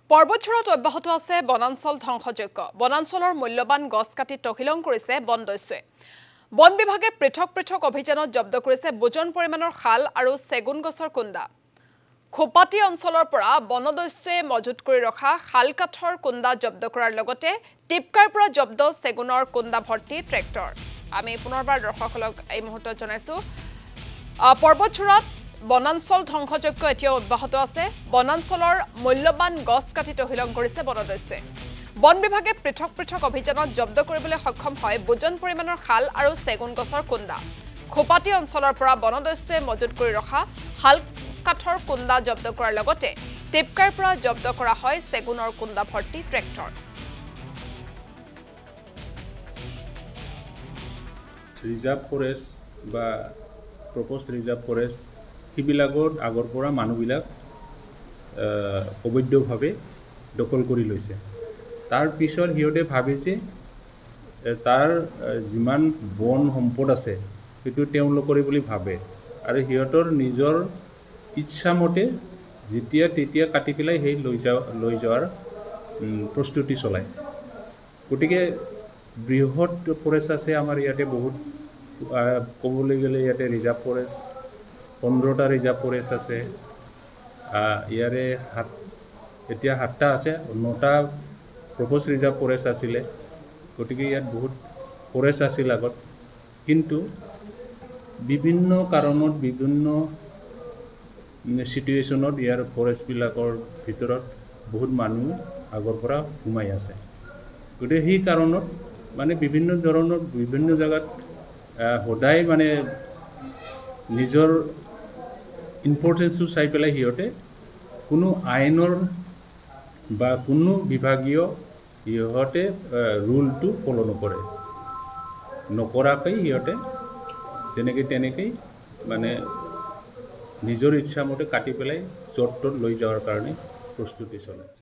পৰ্বতচূড়াত অব্যাহত আছে বনাঞ্চল ধ্বংসযজ্ঞ বনাঞ্চলৰ মূল্যবান গছ কাটি তহিলং কৰিছে বনদস্যুৱে বন বিভাগে পৃথক পৃথক অভিযানত জব্দ কৰিছে বুজন পৰিমাণৰ খাল আৰু চেগুন গছৰ কুণ্ডা খোপাটি অঞ্চলৰ পৰা বনদস্যুৱে মজুত কৰি ৰখা খাল কাঠৰ কুণ্ডা জব্দ কৰাৰ লগতে টিপকাৰ পৰা জব্দ চেগুনৰ কুণ্ডা ভৰ্তি ট্ৰেক্টৰ আমি পুনৰবাৰ দৰ্শকসকলক এই মুহূৰ্তত জনাইছো পৰ্বতচূড়াত বনাঞ্চল ধ্বংসযজ্ঞ এতিয়াও অব্যাহত আছে বনাঞ্চলৰ মূল্যবান গছ কাটি তহিলং কৰিছে বনদস্যুৱে বন বিভাগে পৃথক পৃথক অভিযানত জব্দ কৰিবলৈ সক্ষম হয় বুজন পৰিমাণৰ খাল আৰু চেগুন গছৰ কুণ্ডা খোপাটি অঞ্চলৰ পৰা বনদস্যুৱে মজুত কৰি ৰখা খাল কাঠৰ কুণ্ডা জব্দ কৰাৰ লগতে টিপকাৰ পৰা জব্দ কৰা হয় চেগুনৰ কুণ্ডা ভৰ্তি ট্ৰেক্টৰ ৰিজাৰ্ভ ফৰেষ্ট বা প্ৰপ'জড ৰিজাৰ্ভ ফৰেষ্ট সিবিলাকত আগৰ পৰা মানুহবিলাক অবৈধভাৱে দখল কৰি লৈছে তাৰ পিছত সিহঁতে ভাবে যে তাৰ যিমান বন সম্পদ আছে সেইটো তেওঁলোকৰে বুলি ভাবে আৰু সিহঁতৰ নিজৰ ইচ্ছামতে যেতিয়া তেতিয়া কাটি পেলাই সেই লৈ যোৱাৰ প্ৰস্তুতি চলায় গতিকে বৃহৎ ফৰেষ্ট আছে আমাৰ ইয়াতে বহুত ক'বলৈ গ'লে ইয়াতে ৰিজাৰ্ভ ফৰেষ্ট 15টা ৰিজাৰ্ভ ফৰেষ্ট আছে ইয়াৰে এতিয়া 7টা আছে 9টা প্ৰপ'জ ৰিজাৰ্ভ ফৰেষ্ট আছিলে গতিকে ইয়াত বহুত ফৰেষ্ট আছিল আগত কিন্তু বিভিন্ন কাৰণত বিভিন্ন সিচুৱেশ্যনত ইয়াৰ ফৰেষ্টবিলাকৰ ভিতৰত বহুত মানুহ আগৰ পৰা সোমাই আছে গতিকে সেই কাৰণত মানে বিভিন্ন ধৰণৰ বিভিন্ন জায়গাত সদায় মানে নিজৰ ইম্পৰ্টেন্সটো চাই পেলাই সিহঁতে কোনো আইনৰ বা কোনো বিভাগীয় সিহঁতে ৰুলটো ফলো নকৰাকৈ সিহঁতে যেনেকৈ তেনেকৈ মানে নিজৰ ইচ্ছামতে কাটি পেলাই য'ত ত'ত লৈ যোৱাৰ কাৰণে প্ৰস্তুতি চলায়